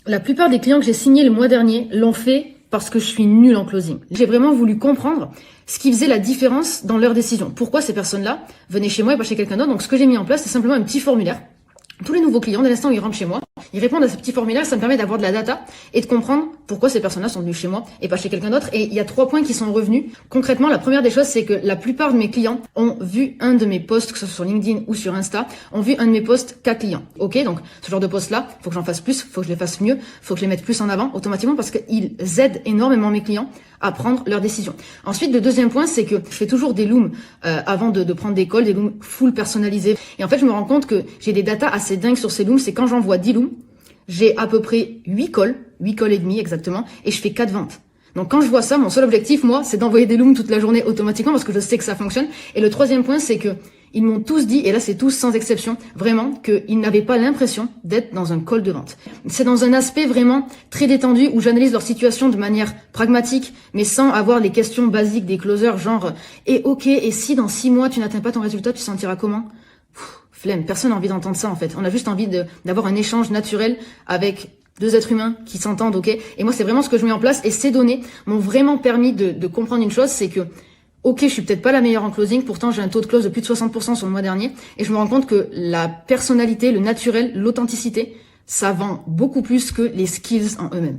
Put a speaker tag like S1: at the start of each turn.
S1: La plupart des clients que j'ai signés le mois dernier l'ont fait parce que je suis nulle en closing. J'ai vraiment voulu comprendre ce qui faisait la différence dans leur décision. Pourquoi ces personnes-là venaient chez moi et pas chez quelqu'un d'autre. Donc ce que j'ai mis en place, c'est simplement un petit formulaire. Tous les nouveaux clients, dès l'instant où ils rentrent chez moi, ils répondent à ce petit formulaire, ça me permet d'avoir de la data et de comprendre pourquoi ces personnes-là sont venues chez moi et pas chez quelqu'un d'autre. Et il y a 3 points qui sont revenus. Concrètement, la première des choses, c'est que la plupart de mes clients ont vu un de mes posts, que ce soit sur LinkedIn ou sur Insta, ont vu un de mes posts cas client. Ok, donc ce genre de posts-là, faut que j'en fasse plus, faut que je les fasse mieux, faut que je les mette plus en avant automatiquement parce qu'ils aident énormément mes clients à prendre leurs décisions. Ensuite, le deuxième point, c'est que je fais toujours des looms avant de prendre des calls, des looms full personnalisés. Et en fait, je me rends compte que j'ai des datas assez dingues sur ces looms. C'est quand j'envoie 10 looms, j'ai à peu près 8 calls et demi exactement, et je fais 4 ventes. Donc quand je vois ça, mon seul objectif, moi, c'est d'envoyer des looms toute la journée automatiquement parce que je sais que ça fonctionne. Et le troisième point, c'est que ils m'ont tous dit, et là c'est tous sans exception, vraiment, qu'ils n'avaient pas l'impression d'être dans un call de vente. C'est dans un aspect vraiment très détendu où j'analyse leur situation de manière pragmatique, mais sans avoir les questions basiques des closers, genre « Et ok, et si dans 6 mois tu n'atteins pas ton résultat, tu te sentiras comment ?» Flemme, personne n'a envie d'entendre ça en fait. On a juste envie d'avoir un échange naturel avec 2 êtres humains qui s'entendent, ok. Et moi c'est vraiment ce que je mets en place et ces données m'ont vraiment permis de comprendre une chose, c'est que ok, je suis peut-être pas la meilleure en closing, pourtant j'ai un taux de close de plus de 60% sur le mois dernier et je me rends compte que la personnalité, le naturel, l'authenticité, ça vend beaucoup plus que les skills en eux-mêmes.